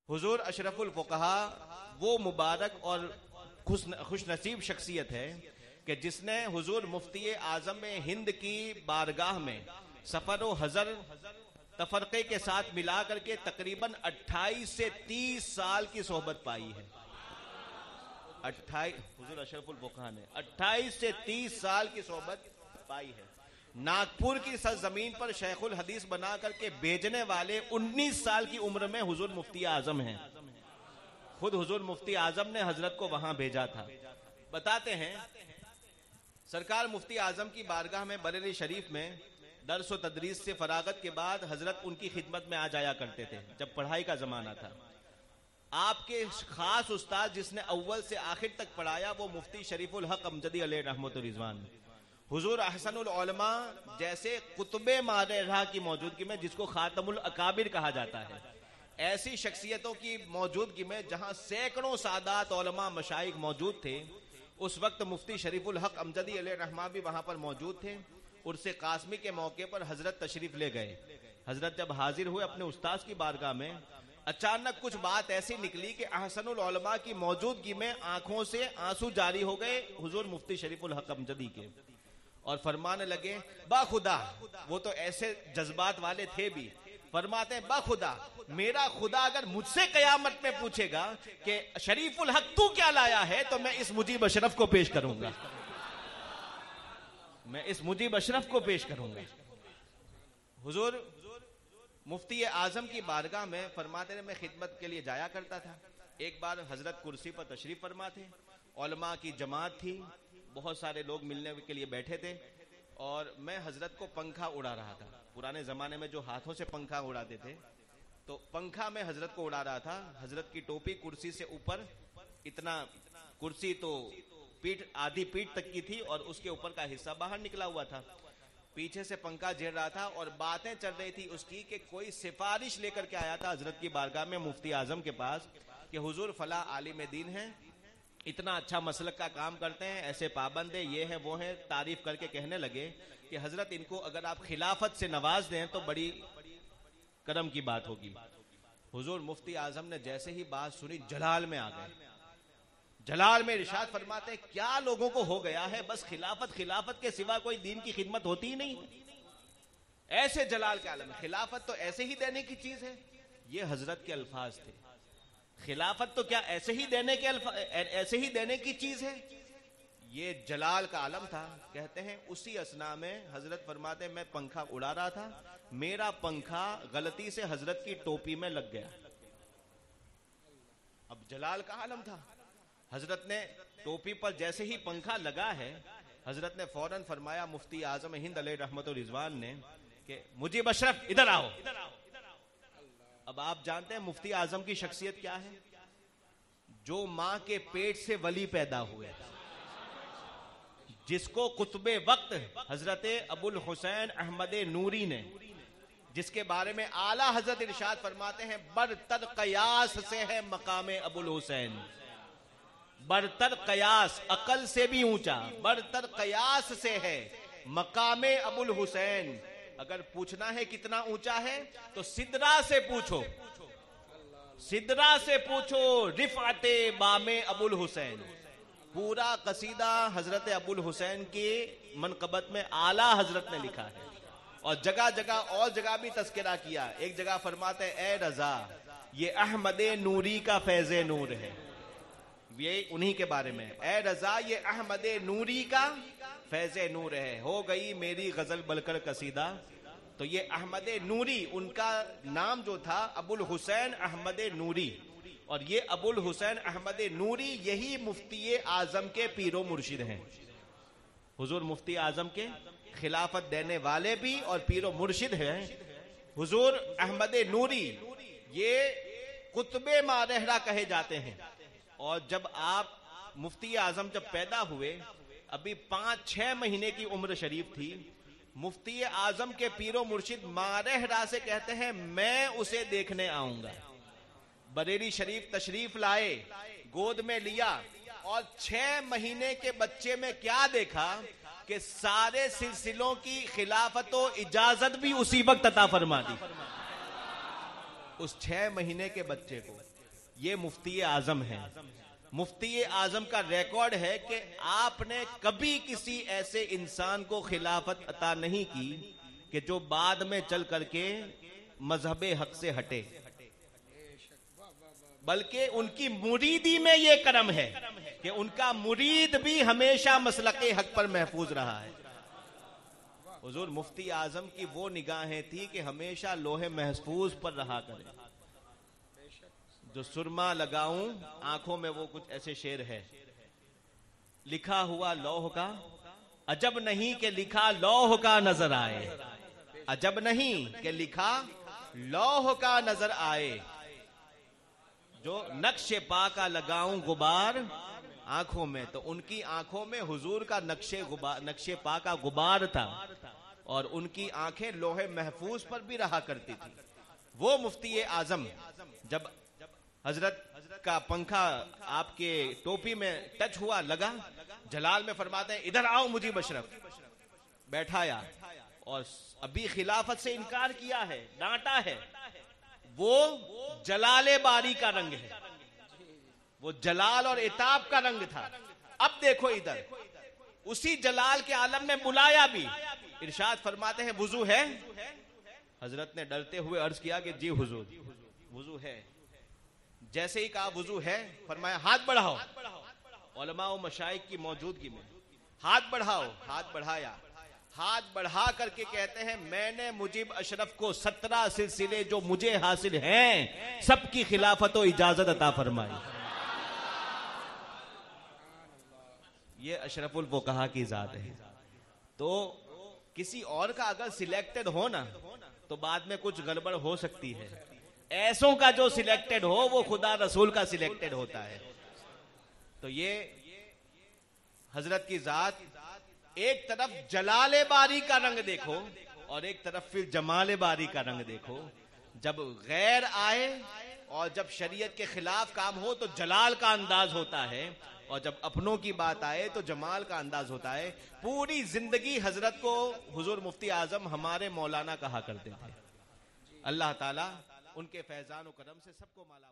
हुजूर अशरफुल फुक़हा वो मुबारक और खुश नसीब शख्सियत है कि जिसने हुजूर मुफ्ती आजम हिंद की बारगाह में सफर व हजर तफरके के साथ मिला करके तकरीबन 28 से 30 साल की सोहबत पाई है। 28 हुजूर अशरफुल फुक़हा ने 28 से 30 साल की सोहबत पाई है। नागपुर की सरजमीन पर शेखुल हदीस बना करके भेजने वाले 19 साल की उम्र में हुजूर मुफ्ती आजम हैं। खुद हुजूर मुफ्ती आजम ने हजरत को वहां भेजा था। बताते हैं सरकार मुफ्ती आजम की बारगाह में बरेली शरीफ में दर्स व तदरीस से फरागत के बाद हजरत उनकी खिदमत में आ जाया करते थे जब पढ़ाई का जमाना था। आपके खास उस्ताद जिसने अव्वल से आखिर तक पढ़ाया वो मुफ्ती शरीफुल हक अमजदी अलैहि रहमतुर रिजवान, हुजूर अहसनुल उलमा जैसे कुतुबे मारेहा की मौजूदगी में, जिसको खातमुल अकाबिर कहा जाता है, ऐसी शख्सियतों की मौजूदगी में जहां सैकड़ों सादात उलमा मशाइख मौजूद थे, उस वक्त मुफ्ती शरीफुल हक अमजदी अलैहि रहमा भी वहां पर मौजूद थे। उर्से कासमी के मौके पर हजरत तशरीफ ले गए। हजरत जब हाजिर हुए अपने उस्ताद की बारगाह में, अचानक कुछ बात ऐसी निकली कि अहसनुल उलमा की मौजूदगी में आंखों से आंसू जारी हो गए हुजूर मुफ्ती शरीफुल हक अमजदी के, और फरमाने लगे बाखुदा, वो तो ऐसे जज्बात वाले थे भी, फरमाते हैं बाखुदा, मेरा खुदा अगर मुझसे कयामत में पूछेगा कि शरीफुल हक तू क्या लाया है, तो मैं इस मुजीब अशरफ को पेश करूंगा, मैं इस मुजीब अशरफ को पेश करूंगा। हुजूर मुफ्ती आजम की बारगाह में फरमाते मैं खिदमत के लिए जाया करता था। एक बार हजरत कुर्सी पर तशरीफ फरमा थे, उलमा की जमात थी, बहुत सारे लोग मिलने के लिए बैठे थे, और मैं हजरत को पंखा उड़ा रहा था। पुराने जमाने में जो हाथों से पंखा उड़ाते थे, तो पंखा में हजरत को उड़ा रहा था। हजरत की टोपी कुर्सी से ऊपर, इतना कुर्सी तो पीठ आधी पीठ तक की थी और उसके ऊपर का हिस्सा बाहर निकला हुआ था। पीछे से पंखा झेल रहा था और बातें चल रही थी उसकी कि कोई सिफारिश लेकर के आया था हजरत की बारगाह में मुफ्ती आजम के पास कि हुजूर फला आलिम दीन है, इतना अच्छा मसलक का काम करते हैं, ऐसे पाबंद है, ये है वो है, तारीफ करके कहने लगे कि हजरत इनको अगर आप खिलाफत से नवाज दें तो बड़ी करम की बात होगी। हुजूर मुफ्ती आजम ने जैसे ही बात सुनी जलाल में आ गए। जलाल में इरशाद फरमाते हैं क्या लोगों को हो गया है, बस खिलाफत खिलाफत के सिवा कोई दीन की खिदमत होती ही नहीं है। ऐसे जलाल के आलम में खिलाफत तो ऐसे ही देने की चीज है, ये हजरत के अल्फाज थे। खिलाफत तो क्या ऐसे ही देने की चीज है, ये जलाल का आलम था। कहते हैं उसी असना में हजरत फरमाते मैं पंखा उड़ा रहा था, मेरा पंखा गलती से हजरत की टोपी में लग गया। अब जलाल का आलम था, हजरत ने टोपी पर जैसे ही पंखा लगा है, हजरत ने फौरन फरमाया मुफ्ती आजम हिंद अलैहि रहमतुर रिजवान ने कि मुजीब अशरफ इधर आओ। अब आप जानते हैं मुफ्ती आजम की शख्सियत क्या है, जो मां के पेट से वली पैदा हुए, जिसको कुतुबे वक्त हजरत अबुल हुसैन अहमद नूरी ने, जिसके बारे में आला हजरत इरशाद फरमाते हैं बरतर कयास से है मकामे अबुल हुसैन, बरतर कयास अकल से भी ऊंचा, बरतर कयास से है मकामे अबुल हुसैन। अगर पूछना है कितना ऊंचा है तो सिदरा से पूछो, सिदरा से पूछो, रिफाते बामे अबुल हुसैन। पूरा कसीदा हजरत अबुल हुसैन की मनकबत में आला हजरत ने लिखा है, और जगह जगह और जगह भी तस्करा किया। एक जगह फरमाते ए रजा ये अहमद नूरी का फैज़े नूर है, ये उन्हीं के बारे में, ए रजा ये अहमद नूरी का फैज़े नूर है। हो गई मेरी गजल बलकर कसीदा, तो ये अहमद नूरी, उनका नाम जो था अबुल हुसैन अहमद नूरी, और ये अबुल हुसैन अहमद नूरी यही मुफ्ती आजम के पीरो मुर्शिद हैं। हुजूर मुफ्ती आजम के खिलाफत देने वाले भी और पीरो मुर्शिद हैं। हुजूर अहमद नूरी ये कुतुबे मारेहरा कहे जाते हैं। और जब आप मुफ्ती आजम जब पैदा हुए, अभी 5-6 महीने की उम्र शरीफ थी, मुफ्ती आजम के पीरो मुर्शिद मारेहरा से कहते हैं मैं उसे देखने आऊंगा। बरेली शरीफ तशरीफ लाए, गोद में लिया, और 6 महीने के बच्चे में क्या देखा कि सारे सिलसिलों की खिलाफत और इजाजत भी उसी वक्त अता फरमा दी उस 6 महीने के बच्चे को। ये मुफ्ती आजम है। मुफ्ती आजम का रिकॉर्ड है कि आपने कभी किसी ऐसे इंसान को खिलाफत अता नहीं की कि जो बाद में चल करके मजहबे हक से हटे, बल्कि उनकी मुरीदी में यह करम है कि उनका मुरीद भी हमेशा मसलके हक पर महफूज रहा है। हुजूर मुफ्ती आजम की वो निगाहें थी कि हमेशा लोहे महफूज पर रहा करें। जो सुरमा लगाऊं आंखों में, वो कुछ ऐसे शेर है, लिखा हुआ लौह का अजब नहीं कि लिखा लौह का नजर आए, अजब नहीं कि लिखा लौह का नजर आए, जो नक्शे पा का लगाऊं गुबार आंखों में, तो उनकी आंखों में हुजूर का नक्शे पा का गुबार था और उनकी आंखें लोहे महफूज पर भी रहा करती थी। वो मुफ्ती आजम जब हजरत का पंखा आपके टोपी में टच हुआ, लगा, जलाल में फरमाते हैं इधर आओ मुजीब अशरफ, बैठाया और अभी खिलाफत से इनकार किया है, डांटा है। वो जलाले बारी का रंग है, वो जलाल और इताब का रंग था। अब देखो इधर उसी जलाल के आलम में बुलाया भी, इरशाद फरमाते हैं वुजू है। हजरत ने डरते हुए अर्ज किया कि जी हुजूर वुजू है। जैसे ही कहा वुजू है, फरमाया हाथ बढ़ाओ। उलमा व मशाइख की मौजूदगी में हाथ बढ़ाओ, हाथ बढ़ाया। हाथ बढ़ा करके कहते हैं मैंने मुजीब अशरफ को 17 सिलसिले जो मुझे हासिल हैं सबकी खिलाफत और इजाजत अता फरमाई। ये अशरफुल फुकहा की जात है। तो किसी और का अगर सिलेक्टेड हो ना तो बाद में कुछ गड़बड़ हो सकती है। ऐसों का जो सिलेक्टेड हो वो खुदा रसूल का सिलेक्टेड होता है। तो ये हजरत की जात, एक तरफ जलाले बारी का रंग देखो और एक तरफ फिर जमाले बारी का रंग देखो। जब गैर आए और जब शरीयत के खिलाफ काम हो तो जलाल का अंदाज होता है, और जब अपनों की बात आए तो जमाल का अंदाज होता है। पूरी जिंदगी हजरत को हुजूर मुफ्ती आजम हमारे मौलाना कहा करते थे। अल्लाह ताला उनके फैजान और करम से सबको माला